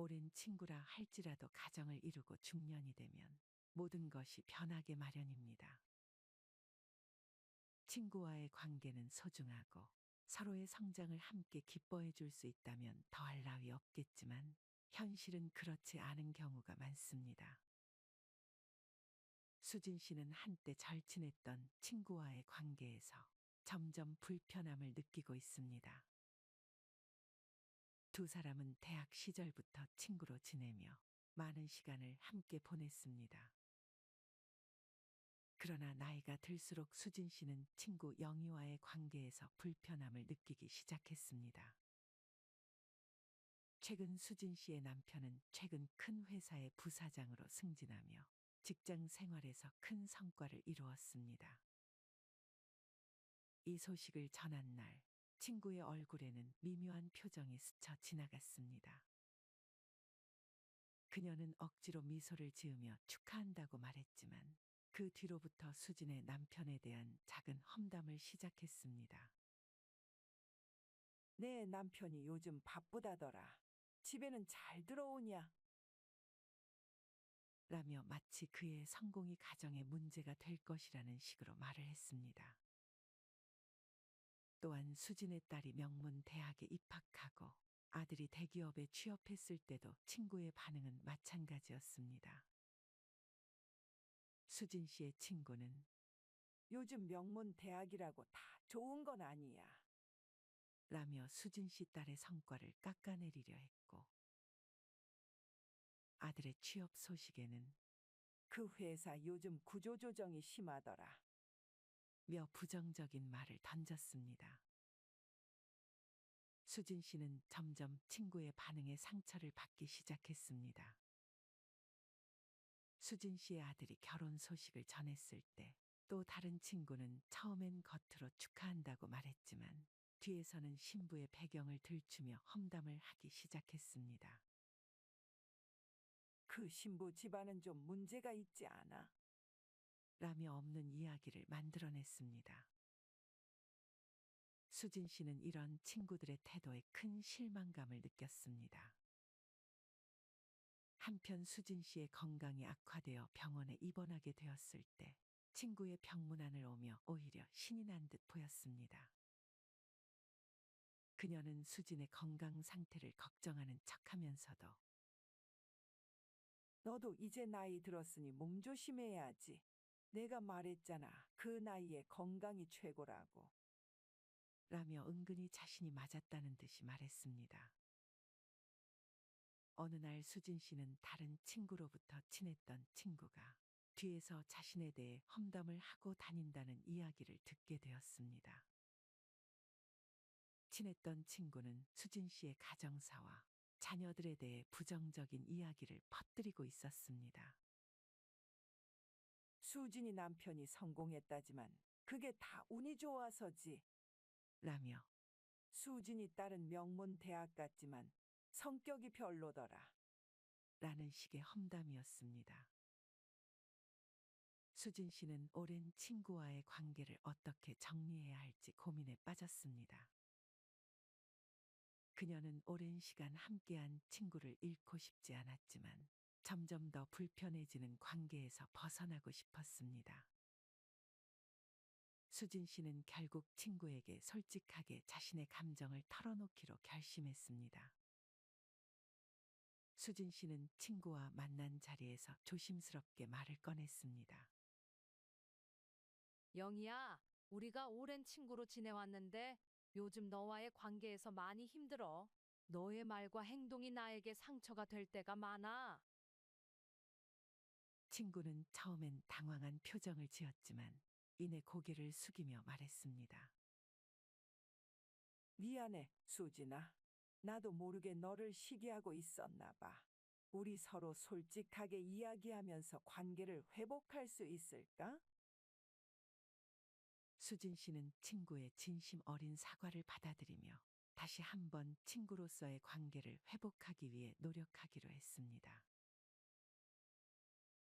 오랜 친구라 할지라도 가정을 이루고 중년이 되면 모든 것이 변하게 마련입니다. 친구와의 관계는 소중하고 서로의 성장을 함께 기뻐해 줄 수 있다면 더할 나위 없겠지만 현실은 그렇지 않은 경우가 많습니다. 수진 씨는 한때 절친했던 친구와의 관계에서 점점 불편함을 느끼고 있습니다. 두 사람은 대학 시절부터 친구로 지내며 많은 시간을 함께 보냈습니다. 그러나 나이가 들수록 수진 씨는 친구 영희와의 관계에서 불편함을 느끼기 시작했습니다. 최근 수진 씨의 남편은 최근 큰 회사의 부사장으로 승진하며 직장 생활에서 큰 성과를 이루었습니다. 이 소식을 전한 날, 친구의 얼굴에는 미묘한 표정이 스쳐 지나갔습니다. 그녀는 억지로 미소를 지으며 축하한다고 말했지만 그 뒤로부터 수진의 남편에 대한 작은 험담을 시작했습니다. 내 남편이 요즘 바쁘다더라. 집에는 잘 들어오냐? 라며 마치 그의 성공이 가정에 문제가 될 것이라는 식으로 말을 했습니다. 또한 수진의 딸이 명문 대학에 입학하고 아들이 대기업에 취업했을 때도 친구의 반응은 마찬가지였습니다. 수진 씨의 친구는 요즘 명문 대학이라고 다 좋은 건 아니야. 라며 수진 씨 딸의 성과를 깎아내리려 했고 아들의 취업 소식에는 그 회사 요즘 구조조정이 심하더라. 며 부정적인 말을 던졌습니다. 수진 씨는 점점 친구의 반응에 상처를 받기 시작했습니다. 수진 씨의 아들이 결혼 소식을 전했을 때 또 다른 친구는 처음엔 겉으로 축하한다고 말했지만 뒤에서는 신부의 배경을 들추며 험담을 하기 시작했습니다. 그 신부 집안은 좀 문제가 있지 않아? 라며 없는 이야기를 만들어냈습니다. 수진 씨는 이런 친구들의 태도에 큰 실망감을 느꼈습니다. 한편 수진 씨의 건강이 악화되어 병원에 입원하게 되었을 때 친구의 병문안을 오며 오히려 신이 난 듯 보였습니다. 그녀는 수진의 건강 상태를 걱정하는 척하면서도 너도 이제 나이 들었으니 몸 조심해야지. 내가 말했잖아. 그 나이에 건강이 최고라고. 라며 은근히 자신이 맞았다는 듯이 말했습니다. 어느 날 수진 씨는 다른 친구로부터 친했던 친구가 뒤에서 자신에 대해 험담을 하고 다닌다는 이야기를 듣게 되었습니다. 친했던 친구는 수진 씨의 가정사와 자녀들에 대해 부정적인 이야기를 퍼뜨리고 있었습니다. 수진이 남편이 성공했다지만 그게 다 운이 좋아서지. 라며 수진이 딸은 명문 대학 갔지만 성격이 별로더라. 라는 식의 험담이었습니다. 수진 씨는 오랜 친구와의 관계를 어떻게 정리해야 할지 고민에 빠졌습니다. 그녀는 오랜 시간 함께한 친구를 잃고 싶지 않았지만 점점 더 불편해지는 관계에서 벗어나고 싶었습니다. 수진 씨는 결국 친구에게 솔직하게 자신의 감정을 털어놓기로 결심했습니다. 수진 씨는 친구와 만난 자리에서 조심스럽게 말을 꺼냈습니다. 영희야, 우리가 오랜 친구로 지내왔는데 요즘 너와의 관계에서 많이 힘들어. 너의 말과 행동이 나에게 상처가 될 때가 많아. 친구는 처음엔 당황한 표정을 지었지만 이내 고개를 숙이며 말했습니다. 미안해, 수진아. 나도 모르게 너를 시기하고 있었나 봐. 우리 서로 솔직하게 이야기하면서 관계를 회복할 수 있을까? 수진 씨는 친구의 진심 어린 사과를 받아들이며 다시 한번 친구로서의 관계를 회복하기 위해 노력하기로 했습니다.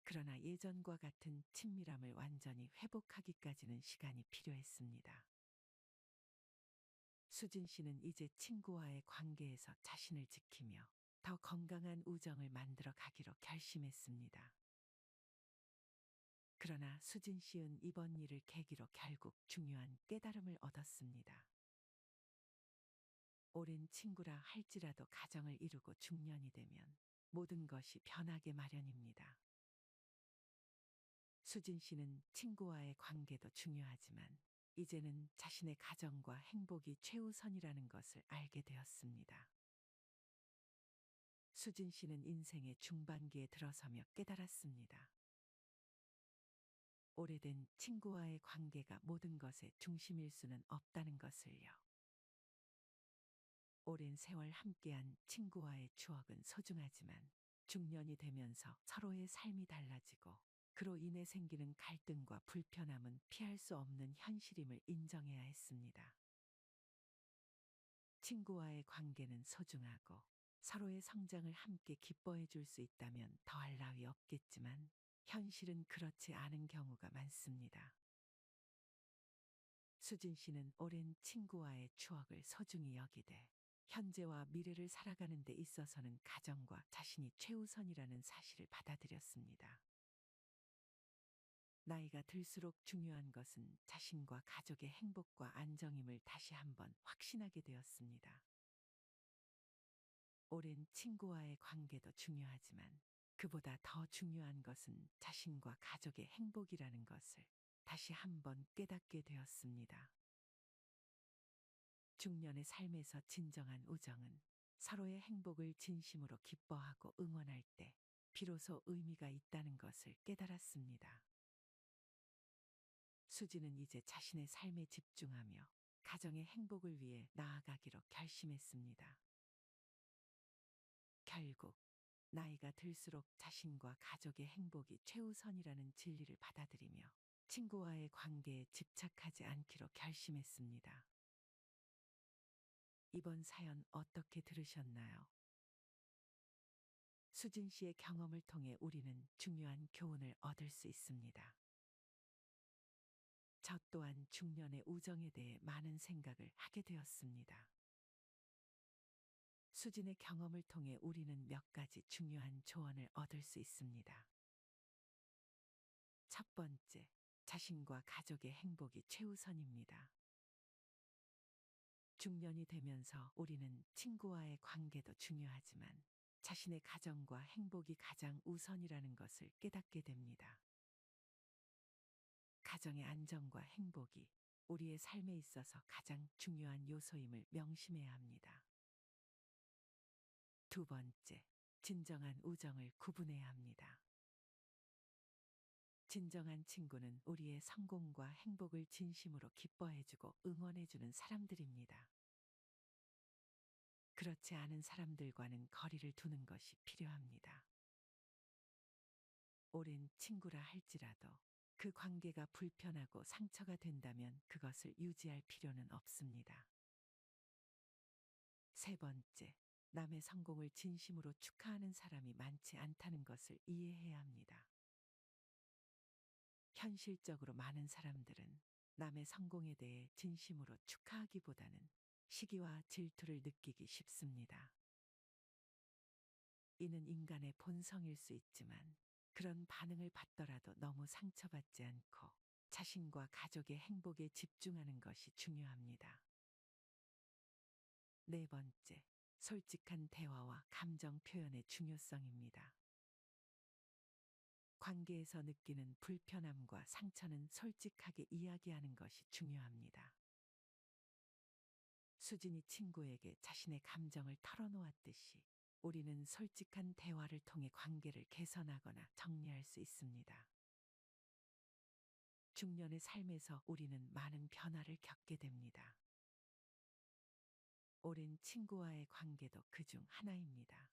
그러나 예전과 같은 친밀함을 완전히 회복하기까지는 시간이 필요했습니다. 수진 씨는 이제 친구와의 관계에서 자신을 지키며 더 건강한 우정을 만들어 가기로 결심했습니다. 그러나 수진 씨는 이번 일을 계기로 결국 중요한 깨달음을 얻었습니다. 오랜 친구라 할지라도 가정을 이루고 중년이 되면 모든 것이 변하게 마련입니다. 수진 씨는 친구와의 관계도 중요하지만 이제는 자신의 가정과 행복이 최우선이라는 것을 알게 되었습니다. 수진 씨는 인생의 중반기에 들어서며 깨달았습니다. 오래된 친구와의 관계가 모든 것의 중심일 수는 없다는 것을요. 오랜 세월 함께한 친구와의 추억은 소중하지만 중년이 되면서 서로의 삶이 달라지고 그로 인해 생기는 갈등과 불편함은 피할 수 없는 현실임을 인정해야 했습니다. 친구와의 관계는 소중하고 서로의 성장을 함께 기뻐해 줄 수 있다면 더할 나위 없겠지만 현실은 그렇지 않은 경우가 많습니다. 수진 씨는 오랜 친구와의 추억을 소중히 여기되 현재와 미래를 살아가는 데 있어서는 가정과 자신이 최우선이라는 사실을 받아들였습니다. 나이가 들수록 중요한 것은 자신과 가족의 행복과 안정임을 다시 한번 확신하게 되었습니다. 오랜 친구와의 관계도 중요하지만 그보다 더 중요한 것은 자신과 가족의 행복이라는 것을 다시 한번 깨닫게 되었습니다. 중년의 삶에서 진정한 우정은 서로의 행복을 진심으로 기뻐하고 응원할 때 비로소 의미가 있다는 것을 깨달았습니다. 수지는 이제 자신의 삶에 집중하며 가정의 행복을 위해 나아가기로 결심했습니다. 결국 나이가 들수록 자신과 가족의 행복이 최우선이라는 진리를 받아들이며 친구와의 관계에 집착하지 않기로 결심했습니다. 이번 사연 어떻게 들으셨나요? 수진 씨의 경험을 통해 우리는 중요한 교훈을 얻을 수 있습니다. 저 또한 중년의 우정에 대해 많은 생각을 하게 되었습니다. 수진의 경험을 통해 우리는 몇 가지 중요한 조언을 얻을 수 있습니다. 첫 번째, 자신과 가족의 행복이 최우선입니다. 중년이 되면서 우리는 친구와의 관계도 중요하지만 자신의 가정과 행복이 가장 우선이라는 것을 깨닫게 됩니다. 가정의 안정과 행복이 우리의 삶에 있어서 가장 중요한 요소임을 명심해야 합니다. 두 번째, 진정한 우정을 구분해야 합니다. 진정한 친구는 우리의 성공과 행복을 진심으로 기뻐해주고 응원해주는 사람들입니다. 그렇지 않은 사람들과는 거리를 두는 것이 필요합니다. 오랜 친구라 할지라도 그 관계가 불편하고 상처가 된다면 그것을 유지할 필요는 없습니다. 세 번째, 남의 성공을 진심으로 축하하는 사람이 많지 않다는 것을 이해해야 합니다. 현실적으로 많은 사람들은 남의 성공에 대해 진심으로 축하하기보다는 시기와 질투를 느끼기 쉽습니다. 이는 인간의 본성일 수 있지만 그런 반응을 받더라도 너무 상처받지 않고 자신과 가족의 행복에 집중하는 것이 중요합니다. 네 번째, 솔직한 대화와 감정 표현의 중요성입니다. 관계에서 느끼는 불편함과 상처는 솔직하게 이야기하는 것이 중요합니다. 수진이 친구에게 자신의 감정을 털어놓았듯이 우리는 솔직한 대화를 통해 관계를 개선하거나 정리할 수 있습니다. 중년의 삶에서 우리는 많은 변화를 겪게 됩니다. 오랜 친구와의 관계도 그중 하나입니다.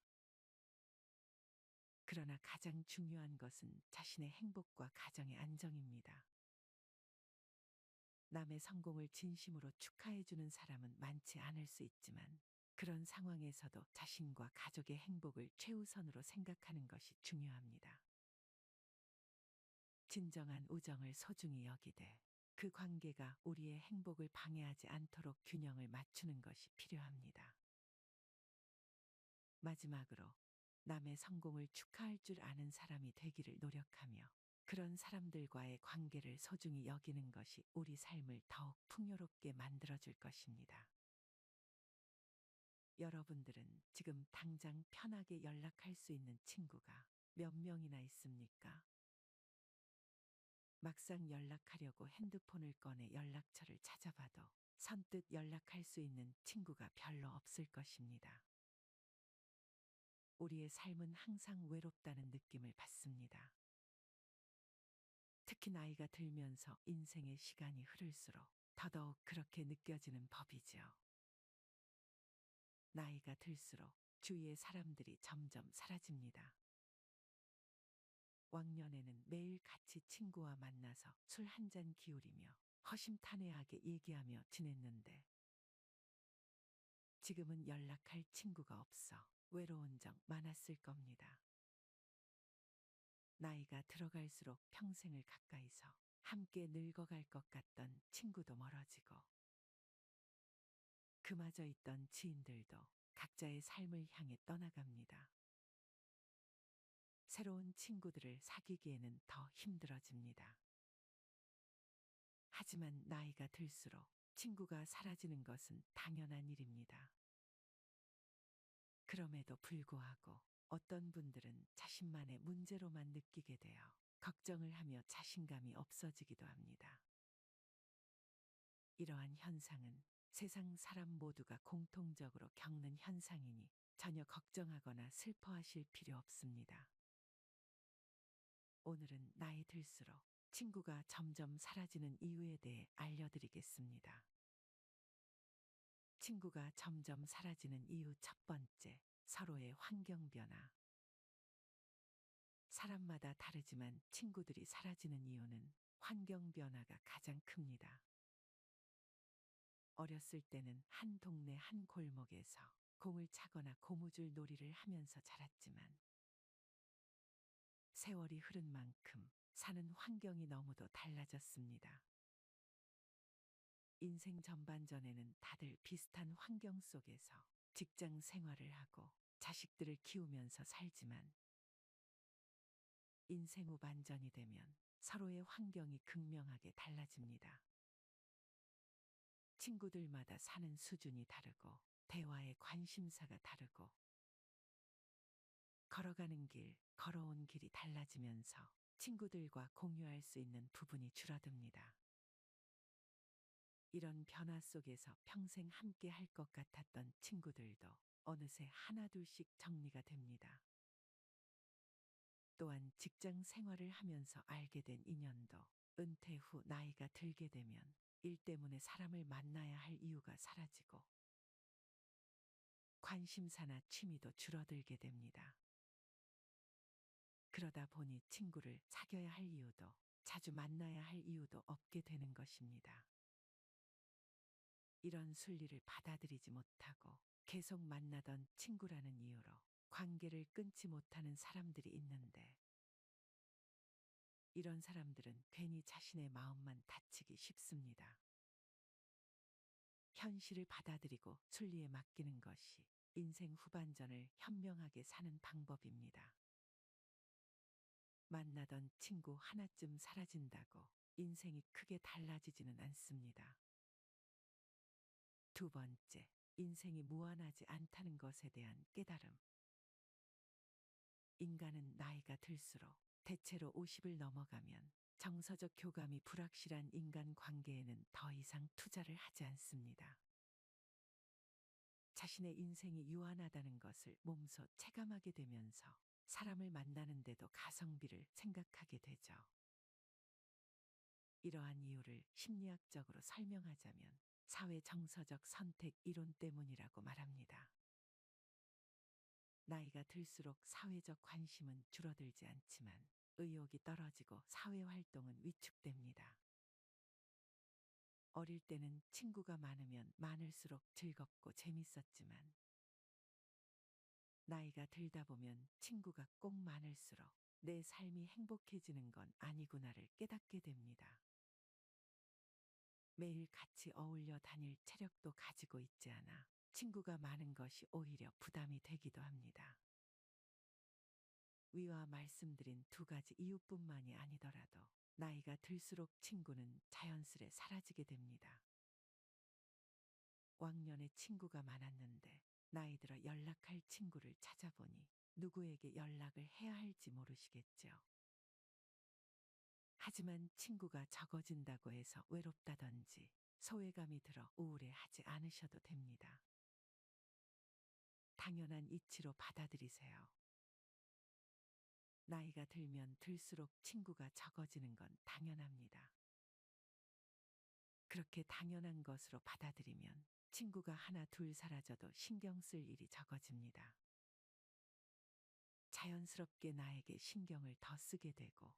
그러나 가장 중요한 것은 자신의 행복과 가정의 안정입니다. 남의 성공을 진심으로 축하해주는 사람은 많지 않을 수 있지만 그런 상황에서도 자신과 가족의 행복을 최우선으로 생각하는 것이 중요합니다. 진정한 우정을 소중히 여기되 그 관계가 우리의 행복을 방해하지 않도록 균형을 맞추는 것이 필요합니다. 마지막으로 남의 성공을 축하할 줄 아는 사람이 되기를 노력하며 그런 사람들과의 관계를 소중히 여기는 것이 우리 삶을 더욱 풍요롭게 만들어줄 것입니다. 여러분들은 지금 당장 편하게 연락할 수 있는 친구가 몇 명이나 있습니까? 막상 연락하려고 핸드폰을 꺼내 연락처를 찾아봐도 선뜻 연락할 수 있는 친구가 별로 없을 것입니다. 우리의 삶은 항상 외롭다는 느낌을 받습니다. 특히 나이가 들면서 인생의 시간이 흐를수록 더더욱 그렇게 느껴지는 법이죠. 나이가 들수록 주위의 사람들이 점점 사라집니다. 왕년에는 매일 같이 친구와 만나서 술 한 잔 기울이며 허심탄회하게 얘기하며 지냈는데 지금은 연락할 친구가 없어 외로운 적 많았을 겁니다. 나이가 들어갈수록 평생을 가까이서 함께 늙어갈 것 같던 친구도 멀어지고 그마저 있던 지인들도 각자의 삶을 향해 떠나갑니다. 새로운 친구들을 사귀기에는 더 힘들어집니다. 하지만 나이가 들수록 친구가 사라지는 것은 당연한 일입니다. 그럼에도 불구하고 어떤 분들은 자신만의 문제로만 느끼게 되어 걱정을 하며 자신감이 없어지기도 합니다. 이러한 현상은 세상 사람 모두가 공통적으로 겪는 현상이니 전혀 걱정하거나 슬퍼하실 필요 없습니다. 오늘은 나이 들수록 친구가 점점 사라지는 이유에 대해 알려드리겠습니다. 친구가 점점 사라지는 이유 첫 번째, 서로의 환경 변화. 사람마다 다르지만 친구들이 사라지는 이유는 환경 변화가 가장 큽니다. 어렸을 때는 한 동네 한 골목에서 공을 차거나 고무줄 놀이를 하면서 자랐지만 세월이 흐른 만큼 사는 환경이 너무도 달라졌습니다. 인생 전반전에는 다들 비슷한 환경 속에서 직장 생활을 하고 자식들을 키우면서 살지만 인생 후반전이 되면 서로의 환경이 극명하게 달라집니다. 친구들마다 사는 수준이 다르고 대화의 관심사가 다르고 걸어가는 길, 걸어온 길이 달라지면서 친구들과 공유할 수 있는 부분이 줄어듭니다. 이런 변화 속에서 평생 함께 할 것 같았던 친구들도 어느새 하나둘씩 정리가 됩니다. 또한 직장 생활을 하면서 알게 된 인연도 은퇴 후 나이가 들게 되면 일 때문에 사람을 만나야 할 이유가 사라지고 관심사나 취미도 줄어들게 됩니다. 그러다 보니 친구를 사귀어야 할 이유도 자주 만나야 할 이유도 없게 되는 것입니다. 이런 순리를 받아들이지 못하고 계속 만나던 친구라는 이유로 관계를 끊지 못하는 사람들이 있는데 이런 사람들은 괜히 자신의 마음만 다치기 쉽습니다. 현실을 받아들이고 순리에 맡기는 것이 인생 후반전을 현명하게 사는 방법입니다. 만나던 친구 하나쯤 사라진다고 인생이 크게 달라지지는 않습니다. 두 번째, 인생이 무한하지 않다는 것에 대한 깨달음. 인간은 나이가 들수록 대체로 50을 넘어가면 정서적 교감이 불확실한 인간 관계에는 더 이상 투자를 하지 않습니다. 자신의 인생이 유한하다는 것을 몸소 체감하게 되면서 사람을 만나는데도 가성비를 생각하게 되죠. 이러한 이유를 심리학적으로 설명하자면 사회 정서적 선택 이론 때문이라고 말합니다. 나이가 들수록 사회적 관심은 줄어들지 않지만 의욕이 떨어지고 사회 활동은 위축됩니다. 어릴 때는 친구가 많으면 많을수록 즐겁고 재밌었지만 나이가 들다 보면 친구가 꼭 많을수록 내 삶이 행복해지는 건 아니구나를 깨닫게 됩니다. 매일 같이 어울려 다닐 체력도 가지고 있지 않아 친구가 많은 것이 오히려 부담이 되기도 합니다. 위와 말씀드린 두 가지 이유뿐만이 아니더라도 나이가 들수록 친구는 자연스레 사라지게 됩니다. 왕년에 친구가 많았는데 나이 들어 연락할 친구를 찾아보니 누구에게 연락을 해야 할지 모르시겠죠. 하지만 친구가 적어진다고 해서 외롭다든지 소외감이 들어 우울해하지 않으셔도 됩니다. 당연한 이치로 받아들이세요. 나이가 들면 들수록 친구가 적어지는 건 당연합니다. 그렇게 당연한 것으로 받아들이면 친구가 하나 둘 사라져도 신경 쓸 일이 적어집니다. 자연스럽게 나에게 신경을 더 쓰게 되고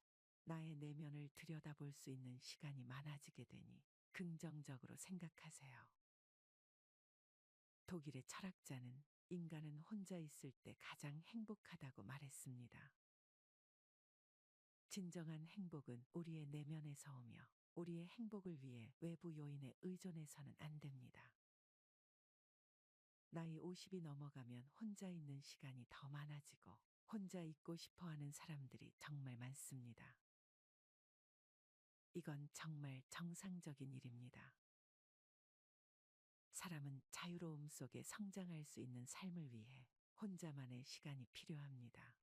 나의 내면을 들여다볼 수 있는 시간이 많아지게 되니 긍정적으로 생각하세요. 독일의 철학자는 인간은 혼자 있을 때 가장 행복하다고 말했습니다. 진정한 행복은 우리의 내면에서 오며 우리의 행복을 위해 외부 요인에 의존해서는 안 됩니다. 나이 50이 넘어가면 혼자 있는 시간이 더 많아지고 혼자 있고 싶어 하는 사람들이 정말 많습니다. 이건 정말 정상적인 일입니다. 사람은 자유로움 속에 성장할 수 있는 삶을 위해 혼자만의 시간이 필요합니다.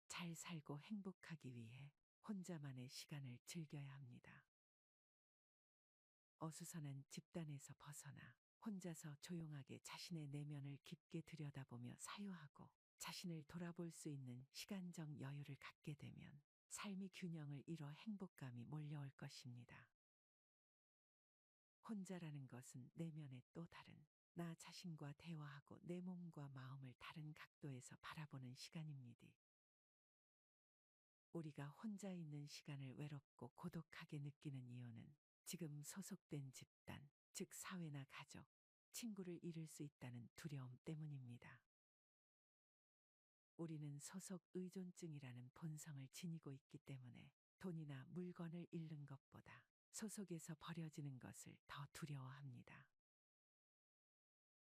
잘 살고 행복하기 위해 혼자만의 시간을 즐겨야 합니다. 어수선한 집단에서 벗어나 혼자서 조용하게 자신의 내면을 깊게 들여다보며 사유하고 자신을 돌아볼 수 있는 시간적 여유를 갖게 되면 삶이 균형을 이뤄 행복감이 몰려올 것입니다. 혼자라는 것은 내면의 또 다른 나 자신과 대화하고 내 몸과 마음을 다른 각도에서 바라보는 시간입니다. 우리가 혼자 있는 시간을 외롭고 고독하게 느끼는 이유는 지금 소속된 집단, 즉 사회나 가족, 친구를 잃을 수 있다는 두려움 때문입니다. 우리는 소속 의존증이라는 본성을 지니고 있기 때문에 돈이나 물건을 잃는 것보다 소속에서 버려지는 것을 더 두려워합니다.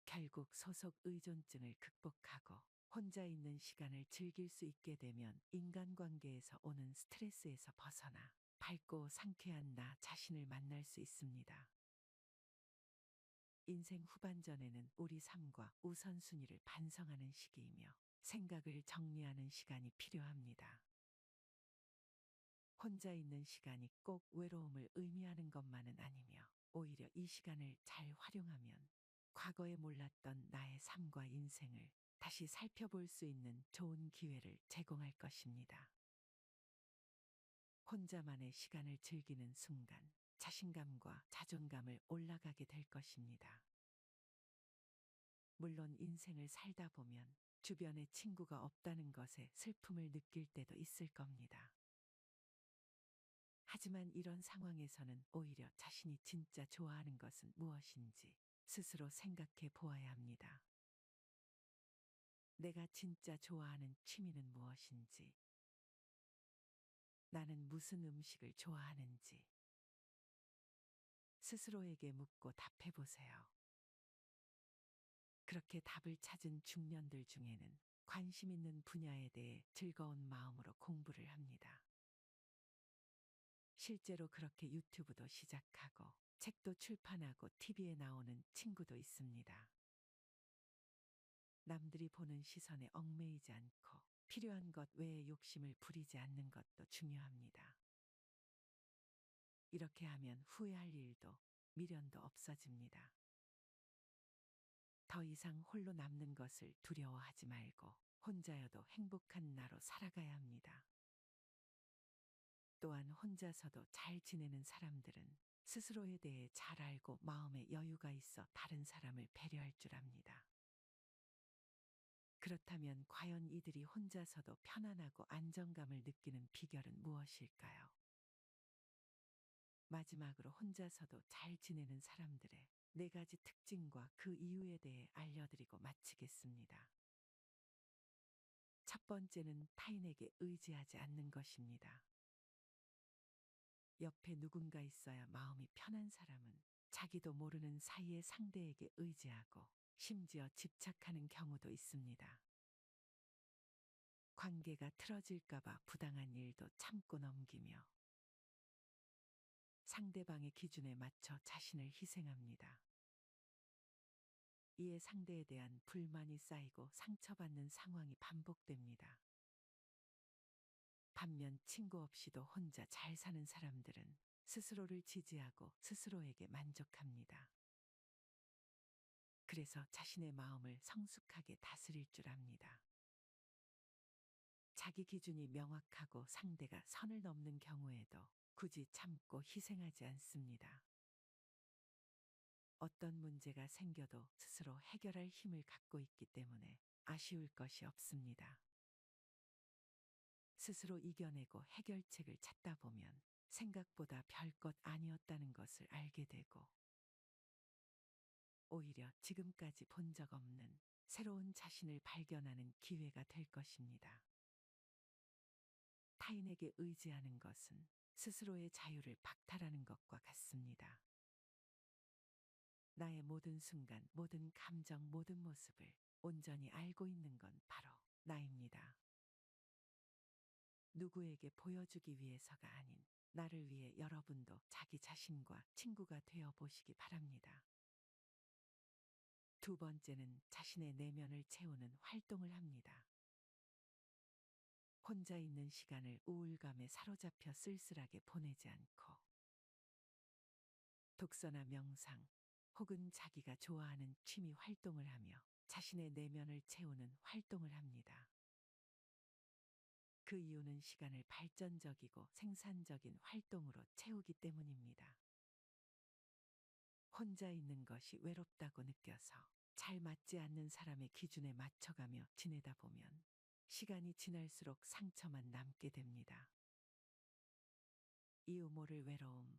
결국 소속 의존증을 극복하고 혼자 있는 시간을 즐길 수 있게 되면 인간관계에서 오는 스트레스에서 벗어나 밝고 상쾌한 나 자신을 만날 수 있습니다. 인생 후반전에는 우리 삶과 우선순위를 반성하는 시기이며 생각을 정리하는 시간이 필요합니다. 혼자 있는 시간이 꼭 외로움을 의미하는 것만은 아니며 오히려 이 시간을 잘 활용하면 과거에 몰랐던 나의 삶과 인생을 다시 살펴볼 수 있는 좋은 기회를 제공할 것입니다. 혼자만의 시간을 즐기는 순간 자신감과 자존감을 올라가게 될 것입니다. 물론 인생을 살다 보면 주변에 친구가 없다는 것에 슬픔을 느낄 때도 있을 겁니다. 하지만 이런 상황에서는 오히려 자신이 진짜 좋아하는 것은 무엇인지 스스로 생각해 보아야 합니다. 내가 진짜 좋아하는 취미는 무엇인지, 나는 무슨 음식을 좋아하는지 스스로에게 묻고 답해 보세요. 그렇게 답을 찾은 중년들 중에는 관심 있는 분야에 대해 즐거운 마음으로 공부를 합니다. 실제로 그렇게 유튜브도 시작하고 책도 출판하고 TV에 나오는 친구도 있습니다. 남들이 보는 시선에 얽매이지 않고 필요한 것 외에 욕심을 부리지 않는 것도 중요합니다. 이렇게 하면 후회할 일도 미련도 없어집니다. 더 이상 홀로 남는 것을 두려워하지 말고 혼자여도 행복한 나로 살아가야 합니다. 또한 혼자서도 잘 지내는 사람들은 스스로에 대해 잘 알고 마음에 여유가 있어 다른 사람을 배려할 줄 압니다. 그렇다면 과연 이들이 혼자서도 편안하고 안정감을 느끼는 비결은 무엇일까요? 마지막으로 혼자서도 잘 지내는 사람들의 4가지 특징과 그 이유에 대해 알려드리고 마치겠습니다. 첫 번째는 타인에게 의지하지 않는 것입니다. 옆에 누군가 있어야 마음이 편한 사람은 자기도 모르는 사이에 상대에게 의지하고 심지어 집착하는 경우도 있습니다. 관계가 틀어질까봐 부당한 일도 참고 넘기며 상대방의 기준에 맞춰 자신을 희생합니다. 이에 상대에 대한 불만이 쌓이고 상처받는 상황이 반복됩니다. 반면 친구 없이도 혼자 잘 사는 사람들은 스스로를 지지하고 스스로에게 만족합니다. 그래서 자신의 마음을 성숙하게 다스릴 줄 압니다. 자기 기준이 명확하고 상대가 선을 넘는 경우에도 굳이 참고 희생하지 않습니다. 어떤 문제가 생겨도 스스로 해결할 힘을 갖고 있기 때문에 아쉬울 것이 없습니다. 스스로 이겨내고 해결책을 찾다 보면 생각보다 별것 아니었다는 것을 알게 되고 오히려 지금까지 본 적 없는 새로운 자신을 발견하는 기회가 될 것입니다. 타인에게 의지하는 것은 스스로의 자유를 박탈하는 것과 같습니다. 나의 모든 순간, 모든 감정, 모든 모습을 온전히 알고 있는 건 바로 나입니다. 누구에게 보여주기 위해서가 아닌 나를 위해 여러분도 자기 자신과 친구가 되어 보시기 바랍니다. 두 번째는 자신의 내면을 채우는 활동을 합니다. 혼자 있는 시간을 우울감에 사로잡혀 쓸쓸하게 보내지 않고 독서나 명상 혹은 자기가 좋아하는 취미 활동을 하며 자신의 내면을 채우는 활동을 합니다. 그 이유는 시간을 발전적이고 생산적인 활동으로 채우기 때문입니다. 혼자 있는 것이 외롭다고 느껴서 잘 맞지 않는 사람의 기준에 맞춰가며 지내다 보면 시간이 지날수록 상처만 남게 됩니다. 이유 모를 외로움,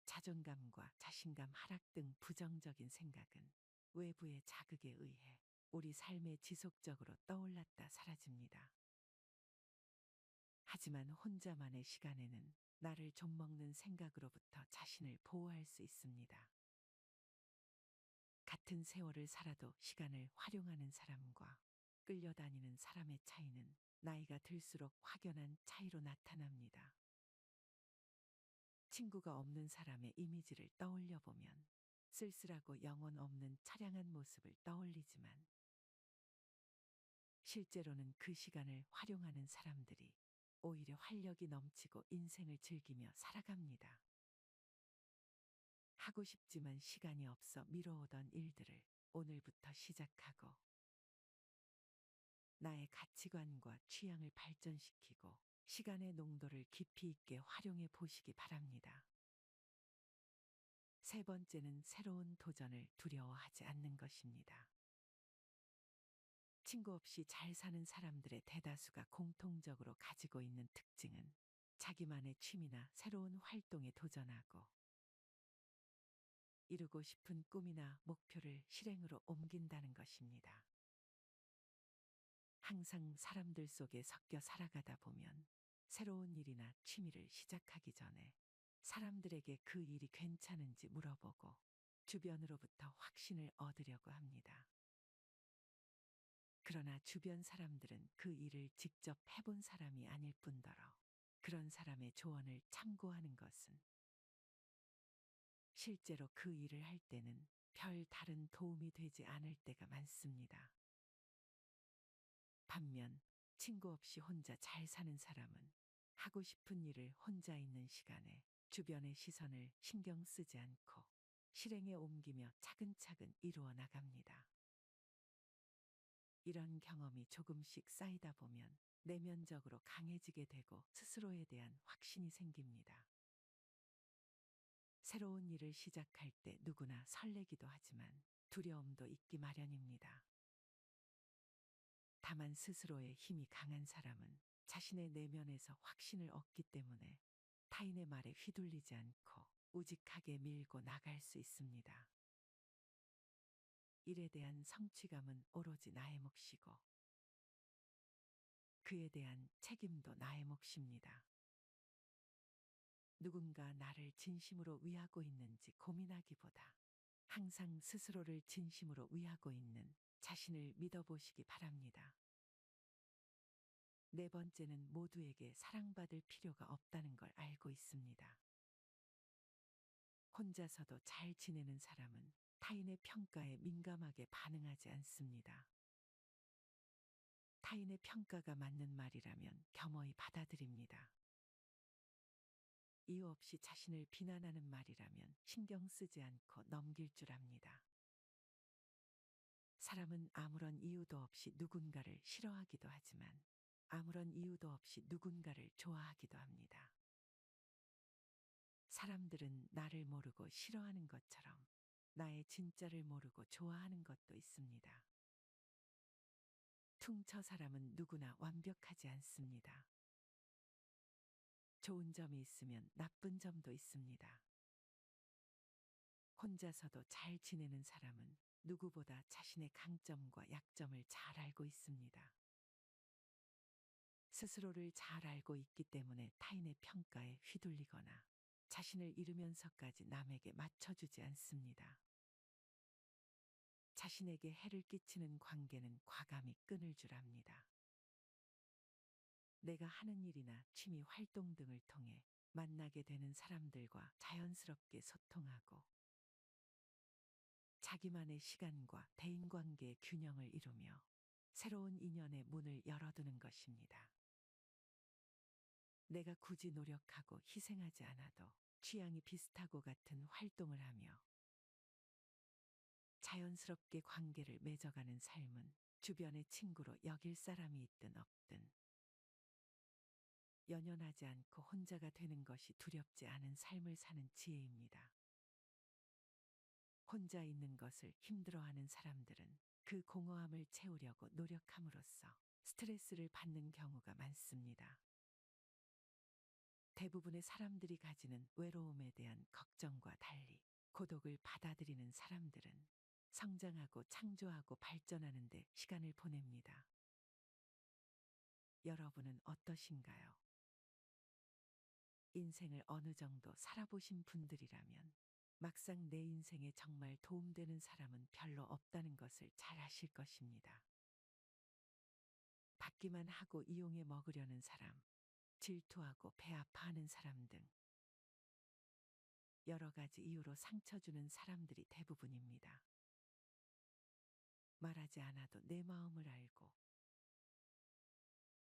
자존감과 자신감 하락 등 부정적인 생각은 외부의 자극에 의해 우리 삶에 지속적으로 떠올랐다 사라집니다. 하지만 혼자만의 시간에는 나를 좀먹는 생각으로부터 자신을 보호할 수 있습니다. 같은 세월을 살아도 시간을 활용하는 사람과 끌려다니는 사람의 차이는 나이가 들수록 확연한 차이로 나타납니다. 친구가 없는 사람의 이미지를 떠올려 보면 쓸쓸하고 영혼 없는 처량한 모습을 떠올리지만 실제로는 그 시간을 활용하는 사람들이 오히려 활력이 넘치고 인생을 즐기며 살아갑니다. 하고 싶지만 시간이 없어 미뤄오던 일들을 오늘부터 시작하고 나의 가치관과 취향을 발전시키고 시간의 농도를 깊이 있게 활용해 보시기 바랍니다. 세 번째는 새로운 도전을 두려워하지 않는 것입니다. 친구 없이 잘 사는 사람들의 대다수가 공통적으로 가지고 있는 특징은 자기만의 취미나 새로운 활동에 도전하고 이루고 싶은 꿈이나 목표를 실행으로 옮긴다는 것입니다. 항상 사람들 속에 섞여 살아가다 보면 새로운 일이나 취미를 시작하기 전에 사람들에게 그 일이 괜찮은지 물어보고 주변으로부터 확신을 얻으려고 합니다. 그러나 주변 사람들은 그 일을 직접 해본 사람이 아닐 뿐더러 그런 사람의 조언을 참고하는 것은 실제로 그 일을 할 때는 별 다른 도움이 되지 않을 때가 많습니다. 반면 친구 없이 혼자 잘 사는 사람은 하고 싶은 일을 혼자 있는 시간에 주변의 시선을 신경 쓰지 않고 실행에 옮기며 차근차근 이루어 나갑니다. 이런 경험이 조금씩 쌓이다 보면 내면적으로 강해지게 되고 스스로에 대한 확신이 생깁니다. 새로운 일을 시작할 때 누구나 설레기도 하지만 두려움도 있기 마련입니다. 다만 스스로의 힘이 강한 사람은 자신의 내면에서 확신을 얻기 때문에 타인의 말에 휘둘리지 않고 우직하게 밀고 나갈 수 있습니다. 일에 대한 성취감은 오로지 나의 몫이고 그에 대한 책임도 나의 몫입니다. 누군가 나를 진심으로 위하고 있는지 고민하기보다 항상 스스로를 진심으로 위하고 있는 자신을 믿어보시기 바랍니다. 네 번째는 모두에게 사랑받을 필요가 없다는 걸 알고 있습니다. 혼자서도 잘 지내는 사람은 타인의 평가에 민감하게 반응하지 않습니다. 타인의 평가가 맞는 말이라면 겸허히 받아들입니다. 이유 없이 자신을 비난하는 말이라면 신경 쓰지 않고 넘길 줄 압니다. 사람은 아무런 이유도 없이 누군가를 싫어하기도 하지만 아무런 이유도 없이 누군가를 좋아하기도 합니다. 사람들은 나를 모르고 싫어하는 것처럼 나의 진짜를 모르고 좋아하는 것도 있습니다. 퉁쳐 사람은 누구나 완벽하지 않습니다. 좋은 점이 있으면 나쁜 점도 있습니다. 혼자서도 잘 지내는 사람은 누구보다 자신의 강점과 약점을 잘 알고 있습니다. 스스로를 잘 알고 있기 때문에 타인의 평가에 휘둘리거나 자신을 잃으면서까지 남에게 맞춰주지 않습니다. 자신에게 해를 끼치는 관계는 과감히 끊을 줄 압니다. 내가 하는 일이나 취미 활동 등을 통해 만나게 되는 사람들과 자연스럽게 소통하고 자기만의 시간과 대인관계의 균형을 이루며 새로운 인연의 문을 열어두는 것입니다. 내가 굳이 노력하고 희생하지 않아도 취향이 비슷하고 같은 활동을 하며 자연스럽게 관계를 맺어가는 삶은 주변의 친구로 여길 사람이 있든 없든 연연하지 않고 혼자가 되는 것이 두렵지 않은 삶을 사는 지혜입니다. 혼자 있는 것을 힘들어하는 사람들은 그 공허함을 채우려고 노력함으로써 스트레스를 받는 경우가 많습니다. 대부분의 사람들이 가지는 외로움에 대한 걱정과 달리 고독을 받아들이는 사람들은 성장하고 창조하고 발전하는 데 시간을 보냅니다. 여러분은 어떠신가요? 인생을 어느 정도 살아보신 분들이라면 막상 내 인생에 정말 도움되는 사람은 별로 없다는 것을 잘 아실 것입니다. 받기만 하고 이용해 먹으려는 사람, 질투하고 배 아파하는 사람 등 여러 가지 이유로 상처 주는 사람들이 대부분입니다. 말하지 않아도 내 마음을 알고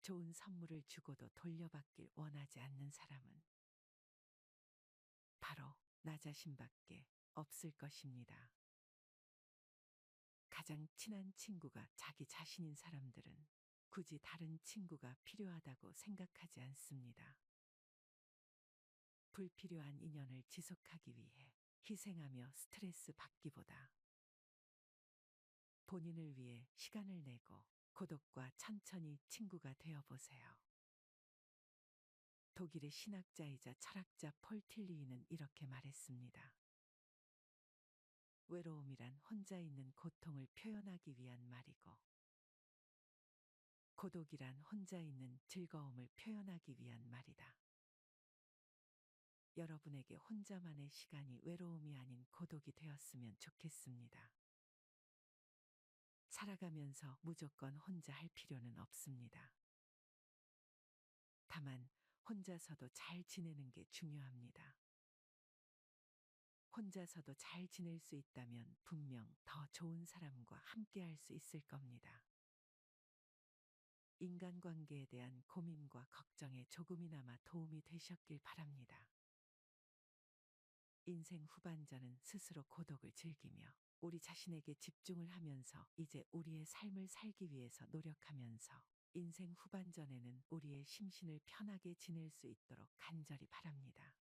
좋은 선물을 주고도 돌려받길 원하지 않는 사람은 바로 나 자신밖에 없을 것입니다. 가장 친한 친구가 자기 자신인 사람들은 굳이 다른 친구가 필요하다고 생각하지 않습니다. 불필요한 인연을 지속하기 위해 희생하며 스트레스 받기보다 본인을 위해 시간을 내고 고독과 천천히 친구가 되어 보세요. 독일의 신학자이자 철학자 폴 틸리히는 이렇게 말했습니다. 외로움이란 혼자 있는 고통을 표현하기 위한 말이고 고독이란 혼자 있는 즐거움을 표현하기 위한 말이다. 여러분에게 혼자만의 시간이 외로움이 아닌 고독이 되었으면 좋겠습니다. 살아가면서 무조건 혼자 할 필요는 없습니다. 다만 혼자서도 잘 지내는 게 중요합니다. 혼자서도 잘 지낼 수 있다면 분명 더 좋은 사람과 함께 할 수 있을 겁니다. 인간관계에 대한 고민과 걱정에 조금이나마 도움이 되셨길 바랍니다. 인생 후반전은 스스로 고독을 즐기며 우리 자신에게 집중을 하면서 이제 우리의 삶을 살기 위해서 노력하면서 인생 후반전에는 우리의 심신을 편하게 지낼 수 있도록 간절히 바랍니다.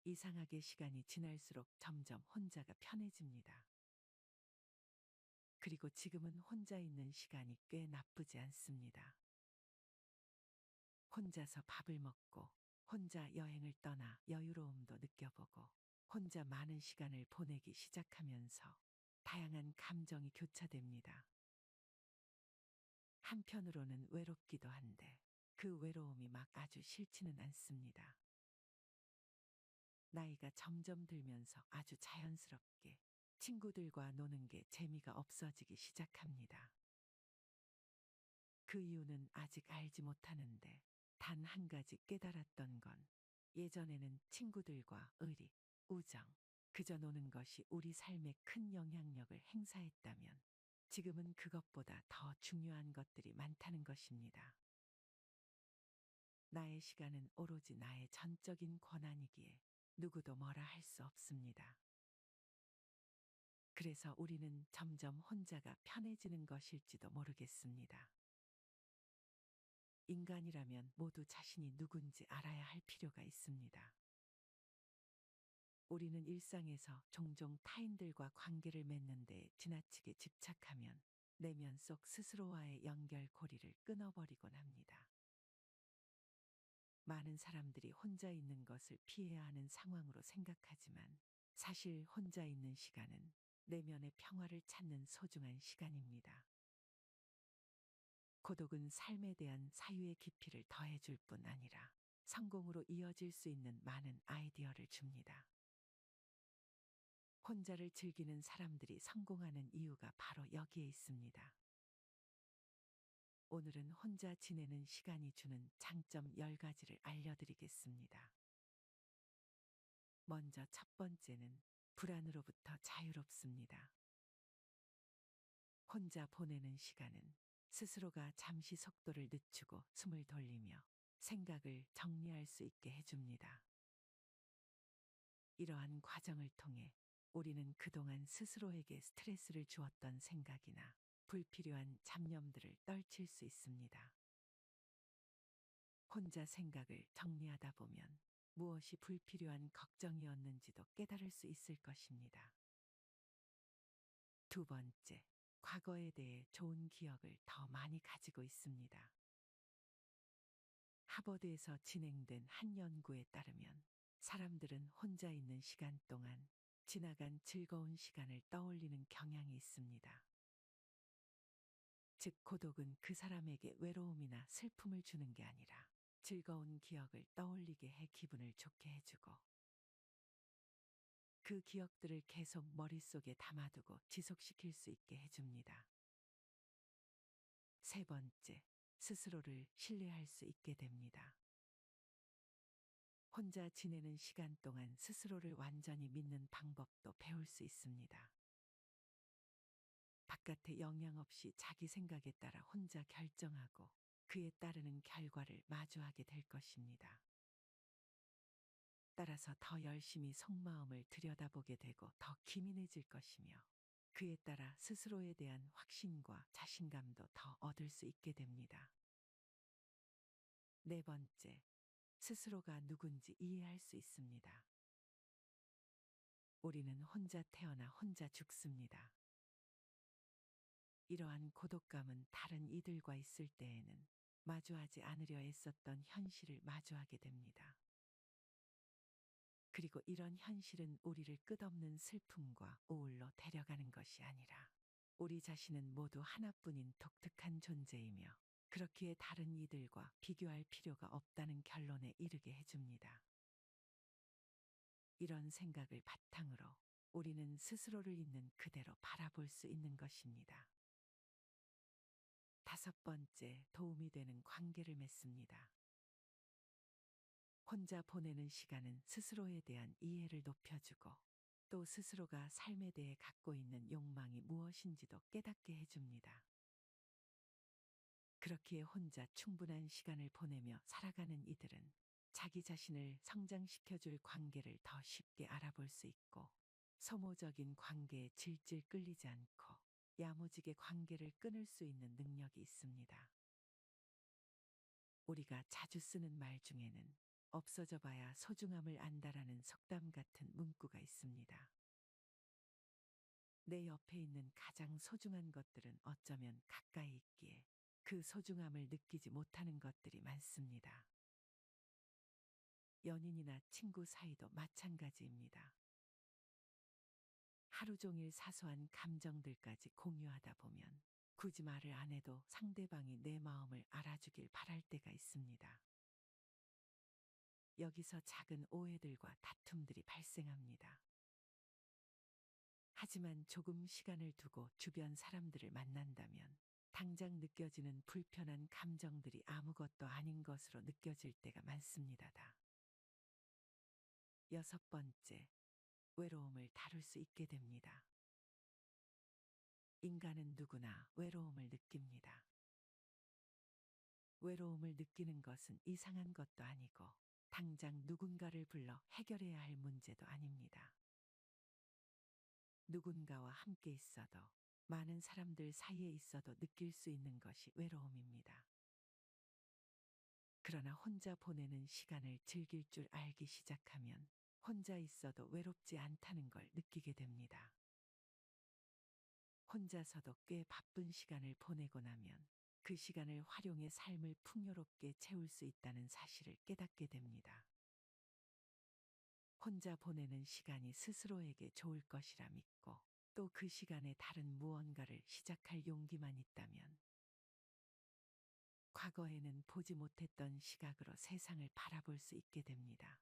이상하게 시간이 지날수록 점점 혼자가 편해집니다. 그리고 지금은 혼자 있는 시간이 꽤 나쁘지 않습니다. 혼자서 밥을 먹고 혼자 여행을 떠나 여유로움도 느껴보고 혼자 많은 시간을 보내기 시작하면서 다양한 감정이 교차됩니다. 한편으로는 외롭기도 한데 그 외로움이 막 아주 싫지는 않습니다. 나이가 점점 들면서 아주 자연스럽게 친구들과 노는 게 재미가 없어지기 시작합니다. 그 이유는 아직 알지 못하는데 단 한 가지 깨달았던 건 예전에는 친구들과 의리, 우정, 그저 노는 것이 우리 삶에 큰 영향력을 행사했다면 지금은 그것보다 더 중요한 것들이 많다는 것입니다. 나의 시간은 오로지 나의 전적인 권한이기에 누구도 뭐라 할 수 없습니다. 그래서 우리는 점점 혼자가 편해지는 것일지도 모르겠습니다. 인간이라면 모두 자신이 누군지 알아야 할 필요가 있습니다. 우리는 일상에서 종종 타인들과 관계를 맺는 데 지나치게 집착하면 내면 속 스스로와의 연결고리를 끊어버리곤 합니다. 많은 사람들이 혼자 있는 것을 피해야 하는 상황으로 생각하지만 사실 혼자 있는 시간은 내면의 평화를 찾는 소중한 시간입니다. 고독은 삶에 대한 사유의 깊이를 더해줄 뿐 아니라 성공으로 이어질 수 있는 많은 아이디어를 줍니다. 혼자를 즐기는 사람들이 성공하는 이유가 바로 여기에 있습니다. 오늘은 혼자 지내는 시간이 주는 장점 10가지를 알려드리겠습니다. 먼저 첫 번째는 불안으로부터 자유롭습니다. 혼자 보내는 시간은 스스로가 잠시 속도를 늦추고 숨을 돌리며 생각을 정리할 수 있게 해줍니다. 이러한 과정을 통해 우리는 그동안 스스로에게 스트레스를 주었던 생각이나 불필요한 잡념들을 떨칠 수 있습니다. 혼자 생각을 정리하다 보면 무엇이 불필요한 걱정이었는지도 깨달을 수 있을 것입니다. 두 번째, 과거에 대해 좋은 기억을 더 많이 가지고 있습니다. 하버드에서 진행된 한 연구에 따르면 사람들은 혼자 있는 시간 동안 지나간 즐거운 시간을 떠올리는 경향이 있습니다. 즉, 고독은 그 사람에게 외로움이나 슬픔을 주는 게 아니라 즐거운 기억을 떠올리게 해 기분을 좋게 해주고 그 기억들을 계속 머릿속에 담아두고 지속시킬 수 있게 해줍니다. 세 번째, 스스로를 신뢰할 수 있게 됩니다. 혼자 지내는 시간 동안 스스로를 완전히 믿는 방법도 배울 수 있습니다. 바깥의 영향 없이 자기 생각에 따라 혼자 결정하고 그에 따르는 결과를 마주하게 될 것입니다. 따라서 더 열심히 속마음을 들여다보게 되고 더 기민해질 것이며 그에 따라 스스로에 대한 확신과 자신감도 더 얻을 수 있게 됩니다. 네 번째, 스스로가 누군지 이해할 수 있습니다. 우리는 혼자 태어나 혼자 죽습니다. 이러한 고독감은 다른 이들과 있을 때에는 마주하지 않으려 애썼던 현실을 마주하게 됩니다. 그리고 이런 현실은 우리를 끝없는 슬픔과 우울로 데려가는 것이 아니라 우리 자신은 모두 하나뿐인 독특한 존재이며 그렇기에 다른 이들과 비교할 필요가 없다는 결론에 이르게 해줍니다. 이런 생각을 바탕으로 우리는 스스로를 있는 그대로 바라볼 수 있는 것입니다. 다섯 번째, 도움이 되는 관계를 맺습니다. 혼자 보내는 시간은 스스로에 대한 이해를 높여주고 또 스스로가 삶에 대해 갖고 있는 욕망이 무엇인지도 깨닫게 해줍니다. 그렇기에 혼자 충분한 시간을 보내며 살아가는 이들은 자기 자신을 성장시켜줄 관계를 더 쉽게 알아볼 수 있고 소모적인 관계에 질질 끌리지 않고 야무지게 관계를 끊을 수 있는 능력이 있습니다. 우리가 자주 쓰는 말 중에는 없어져 봐야 소중함을 안다라는 속담 같은 문구가 있습니다. 내 옆에 있는 가장 소중한 것들은 어쩌면 가까이 있기에 그 소중함을 느끼지 못하는 것들이 많습니다. 연인이나 친구 사이도 마찬가지입니다. 하루 종일 사소한 감정들까지 공유하다 보면 굳이 말을 안 해도 상대방이 내 마음을 알아주길 바랄 때가 있습니다. 여기서 작은 오해들과 다툼들이 발생합니다. 하지만 조금 시간을 두고 주변 사람들을 만난다면 당장 느껴지는 불편한 감정들이 아무것도 아닌 것으로 느껴질 때가 많습니다. 여섯 번째, 외로움을 다룰 수 있게 됩니다. 인간은 누구나 외로움을 느낍니다. 외로움을 느끼는 것은 이상한 것도 아니고 당장 누군가를 불러 해결해야 할 문제도 아닙니다. 누군가와 함께 있어도 많은 사람들 사이에 있어도 느낄 수 있는 것이 외로움입니다. 그러나 혼자 보내는 시간을 즐길 줄 알기 시작하면 혼자 있어도 외롭지 않다는 걸 느끼게 됩니다. 혼자서도 꽤 바쁜 시간을 보내고 나면 그 시간을 활용해 삶을 풍요롭게 채울 수 있다는 사실을 깨닫게 됩니다. 혼자 보내는 시간이 스스로에게 좋을 것이라 믿고 또 그 시간에 다른 무언가를 시작할 용기만 있다면 과거에는 보지 못했던 시각으로 세상을 바라볼 수 있게 됩니다.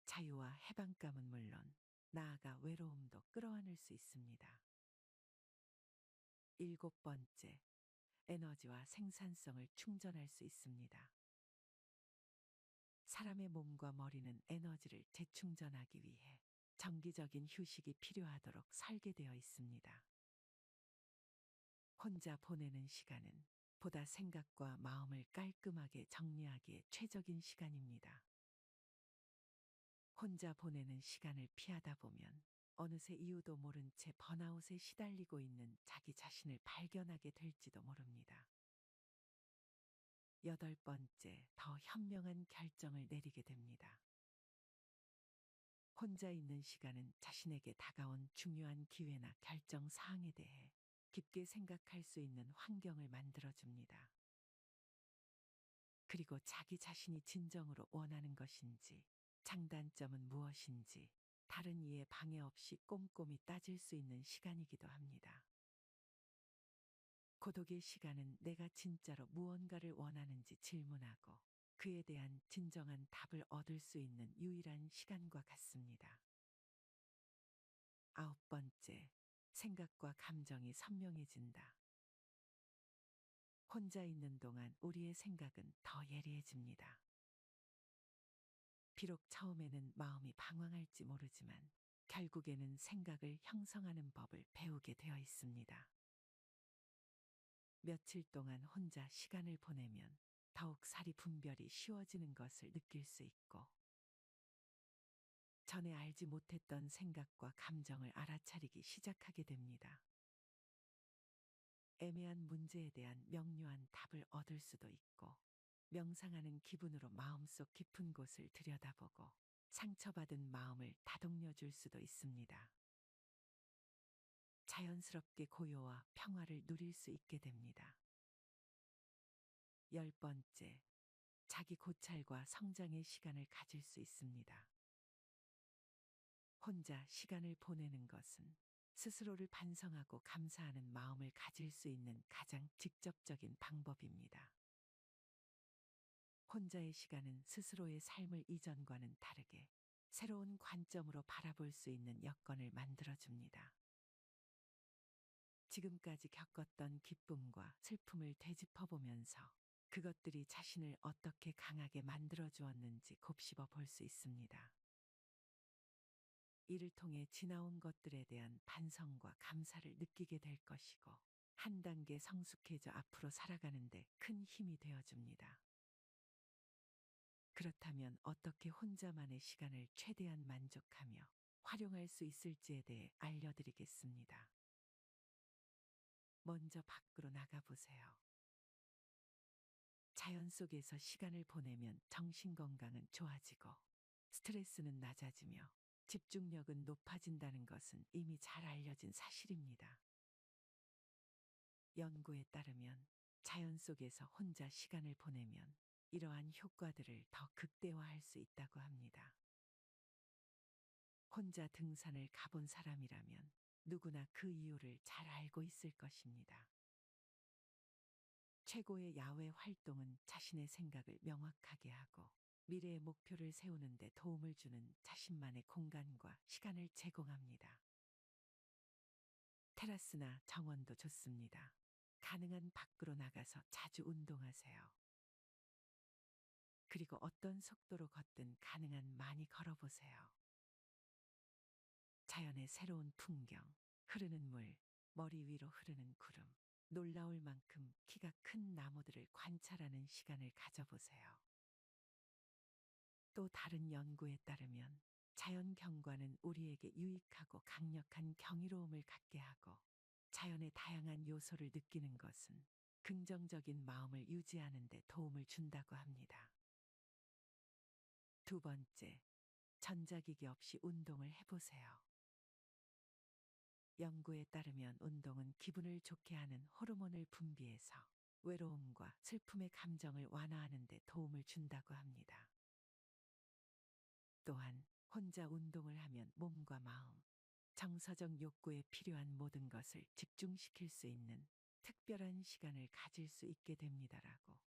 자유와 해방감은 물론 나아가 외로움도 끌어안을 수 있습니다. 일곱 번째, 에너지와 생산성을 충전할 수 있습니다. 사람의 몸과 머리는 에너지를 재충전하기 위해 정기적인 휴식이 필요하도록 설계되어 있습니다. 혼자 보내는 시간은 보다 생각과 마음을 깔끔하게 정리하기에 최적인 시간입니다. 혼자 보내는 시간을 피하다 보면 어느새 이유도 모른 채 번아웃에 시달리고 있는 자기 자신을 발견하게 될지도 모릅니다. 여덟 번째, 더 현명한 결정을 내리게 됩니다. 혼자 있는 시간은 자신에게 다가온 중요한 기회나 결정 사항에 대해 깊게 생각할 수 있는 환경을 만들어줍니다. 그리고 자기 자신이 진정으로 원하는 것인지, 장단점은 무엇인지, 다른 이의 방해 없이 꼼꼼히 따질 수 있는 시간이기도 합니다. 고독의 시간은 내가 진짜로 무언가를 원하는지 질문하고 그에 대한 진정한 답을 얻을 수 있는 유일한 시간과 같습니다. 아홉 번째, 생각과 감정이 선명해진다. 혼자 있는 동안 우리의 생각은 더 예리해집니다. 비록 처음에는 마음이 방황할지 모르지만 결국에는 생각을 형성하는 법을 배우게 되어 있습니다. 며칠 동안 혼자 시간을 보내면 더욱 사리 분별이 쉬워지는 것을 느낄 수 있고 전에 알지 못했던 생각과 감정을 알아차리기 시작하게 됩니다. 애매한 문제에 대한 명료한 답을 얻을 수도 있고 명상하는 기분으로 마음속 깊은 곳을 들여다보고 상처받은 마음을 다독여 줄 수도 있습니다. 자연스럽게 고요와 평화를 누릴 수 있게 됩니다. 열 번째, 자기 고찰과 성장의 시간을 가질 수 있습니다. 혼자 시간을 보내는 것은 스스로를 반성하고 감사하는 마음을 가질 수 있는 가장 직접적인 방법입니다. 혼자의 시간은 스스로의 삶을 이전과는 다르게 새로운 관점으로 바라볼 수 있는 여건을 만들어줍니다. 지금까지 겪었던 기쁨과 슬픔을 되짚어보면서 그것들이 자신을 어떻게 강하게 만들어주었는지 곱씹어 볼 수 있습니다. 이를 통해 지나온 것들에 대한 반성과 감사를 느끼게 될 것이고 한 단계 성숙해져 앞으로 살아가는데 큰 힘이 되어줍니다. 그렇다면 어떻게 혼자만의 시간을 최대한 만족하며 활용할 수 있을지에 대해 알려드리겠습니다. 먼저 밖으로 나가보세요. 자연 속에서 시간을 보내면 정신 건강은 좋아지고 스트레스는 낮아지며 집중력은 높아진다는 것은 이미 잘 알려진 사실입니다. 연구에 따르면 자연 속에서 혼자 시간을 보내면 이러한 효과들을 더 극대화할 수 있다고 합니다. 혼자 등산을 가본 사람이라면 누구나 그 이유를 잘 알고 있을 것입니다. 최고의 야외 활동은 자신의 생각을 명확하게 하고 미래의 목표를 세우는 데 도움을 주는 자신만의 공간과 시간을 제공합니다. 테라스나 정원도 좋습니다. 가능한 밖으로 나가서 자주 운동하세요. 그리고 어떤 속도로 걷든 가능한 많이 걸어보세요. 자연의 새로운 풍경, 흐르는 물, 머리 위로 흐르는 구름, 놀라울 만큼 키가 큰 나무들을 관찰하는 시간을 가져보세요. 또 다른 연구에 따르면 자연 경관은 우리에게 유익하고 강력한 경이로움을 갖게 하고 자연의 다양한 요소를 느끼는 것은 긍정적인 마음을 유지하는 데 도움을 준다고 합니다. 두 번째, 전자기기 없이 운동을 해보세요. 연구에 따르면 운동은 기분을 좋게 하는 호르몬을 분비해서 외로움과 슬픔의 감정을 완화하는 데 도움을 준다고 합니다. 또한 혼자 운동을 하면 몸과 마음, 정서적 욕구에 필요한 모든 것을 집중시킬 수 있는 특별한 시간을 가질 수 있게 됩니다라고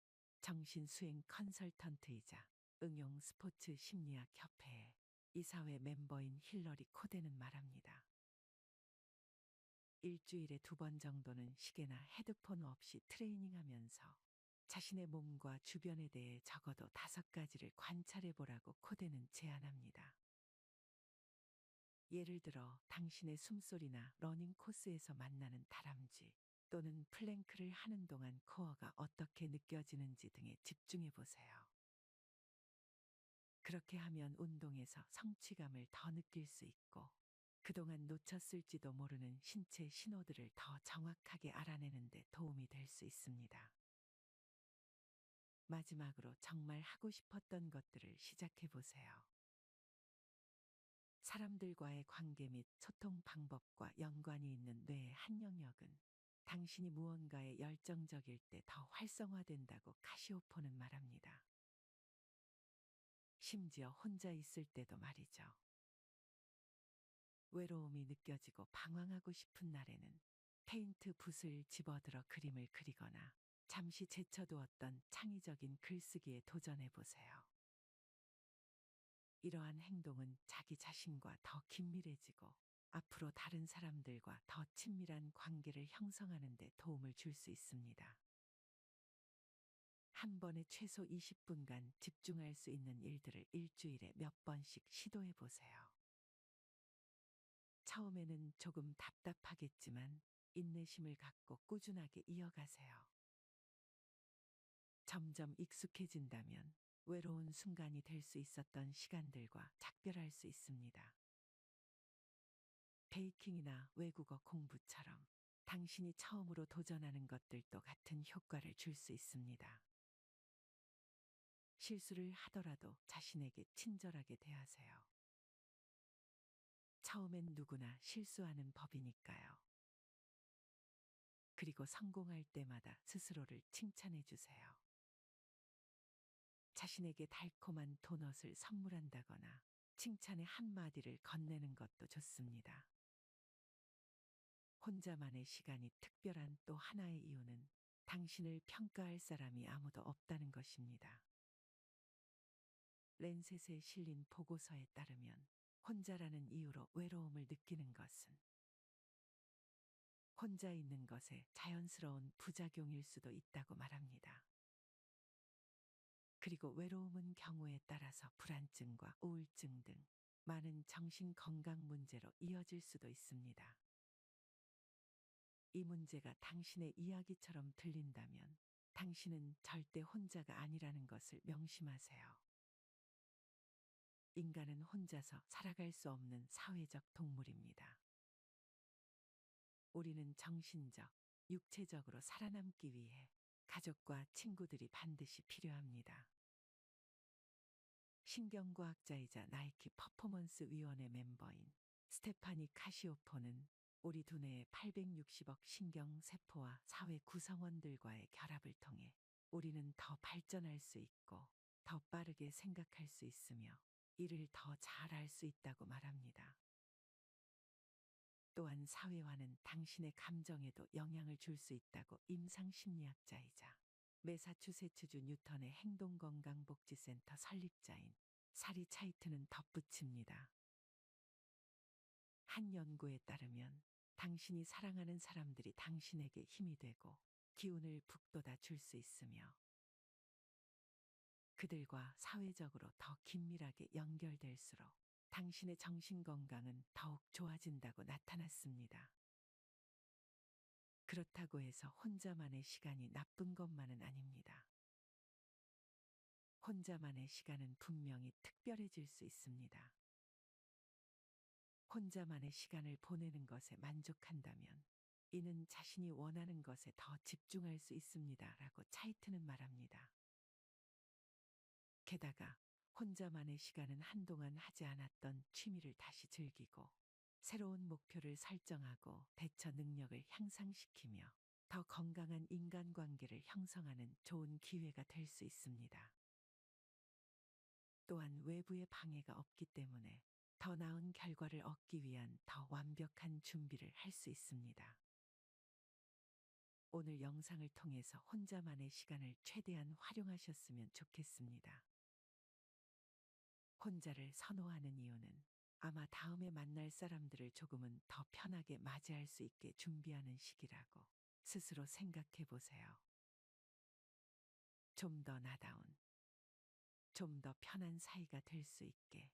정신수행 컨설턴트이자 응용 스포츠 심리학 협회의 이사회 멤버인 힐러리 코데는 말합니다. 일주일에 2번 정도는 시계나 헤드폰 없이 트레이닝하면서 자신의 몸과 주변에 대해 적어도 5가지를 관찰해 보라고 코데는 제안합니다. 예를 들어 당신의 숨소리나 러닝 코스에서 만나는 다람쥐 또는 플랭크를 하는 동안 코어가 어떻게 느껴지는지 등에 집중해 보세요. 그렇게 하면 운동에서 성취감을 더 느낄 수 있고 그동안 놓쳤을지도 모르는 신체 신호들을 더 정확하게 알아내는 데 도움이 될 수 있습니다. 마지막으로 정말 하고 싶었던 것들을 시작해 보세요. 사람들과의 관계 및 소통 방법과 연관이 있는 뇌의 한 영역은 당신이 무언가에 열정적일 때 더 활성화된다고 카시오포는 말합니다. 심지어 혼자 있을 때도 말이죠. 외로움이 느껴지고 방황하고 싶은 날에는 페인트 붓을 집어들어 그림을 그리거나 잠시 제쳐두었던 창의적인 글쓰기에 도전해 보세요. 이러한 행동은 자기 자신과 더 긴밀해지고 앞으로 다른 사람들과 더 친밀한 관계를 형성하는 데 도움을 줄 수 있습니다. 한 번에 최소 20분간 집중할 수 있는 일들을 일주일에 몇 번씩 시도해 보세요. 처음에는 조금 답답하겠지만 인내심을 갖고 꾸준하게 이어가세요. 점점 익숙해진다면 외로운 순간이 될 수 있었던 시간들과 작별할 수 있습니다. 베이킹이나 외국어 공부처럼 당신이 처음으로 도전하는 것들도 같은 효과를 줄 수 있습니다. 실수를 하더라도 자신에게 친절하게 대하세요. 처음엔 누구나 실수하는 법이니까요. 그리고 성공할 때마다 스스로를 칭찬해 주세요. 자신에게 달콤한 도넛을 선물한다거나 칭찬의 한마디를 건네는 것도 좋습니다. 혼자만의 시간이 특별한 또 하나의 이유는 당신을 평가할 사람이 아무도 없다는 것입니다. 랜셋에 실린 보고서에 따르면 혼자라는 이유로 외로움을 느끼는 것은 혼자 있는 것에 자연스러운 부작용일 수도 있다고 말합니다. 그리고 외로움은 경우에 따라서 불안증과 우울증 등 많은 정신 건강 문제로 이어질 수도 있습니다. 이 문제가 당신의 이야기처럼 들린다면 당신은 절대 혼자가 아니라는 것을 명심하세요. 인간은 혼자서 살아갈 수 없는 사회적 동물입니다. 우리는 정신적, 육체적으로 살아남기 위해 가족과 친구들이 반드시 필요합니다. 신경과학자이자 나이키 퍼포먼스 위원회 멤버인 스테파니 카시오포는 우리 두뇌의 860억 신경세포와 사회 구성원들과의 결합을 통해 우리는 더 발전할 수 있고 더 빠르게 생각할 수 있으며 일을 더 잘할 수 있다고 말합니다. 또한 사회화는 당신의 감정에도 영향을 줄 수 있다고 임상심리학자이자 매사추세츠주 뉴턴의 행동건강복지센터 설립자인 사리 차이트는 덧붙입니다. 한 연구에 따르면 당신이 사랑하는 사람들이 당신에게 힘이 되고 기운을 북돋아 줄 수 있으며 그들과 사회적으로 더 긴밀하게 연결될수록 당신의 정신 건강은 더욱 좋아진다고 나타났습니다. 그렇다고 해서 혼자만의 시간이 나쁜 것만은 아닙니다. 혼자만의 시간은 분명히 특별해질 수 있습니다. 혼자만의 시간을 보내는 것에 만족한다면 이는 자신이 원하는 것에 더 집중할 수 있습니다. 라고 차이트는 말합니다. 게다가 혼자만의 시간은 한동안 하지 않았던 취미를 다시 즐기고 새로운 목표를 설정하고 대처 능력을 향상시키며 더 건강한 인간관계를 형성하는 좋은 기회가 될 수 있습니다. 또한 외부의 방해가 없기 때문에 더 나은 결과를 얻기 위한 더 완벽한 준비를 할 수 있습니다. 오늘 영상을 통해서 혼자만의 시간을 최대한 활용하셨으면 좋겠습니다. 혼자를 선호하는 이유는 아마 다음에 만날 사람들을 조금은 더 편하게 맞이할 수 있게 준비하는 시기라고 스스로 생각해 보세요. 좀 더 나다운, 좀 더 편한 사이가 될 수 있게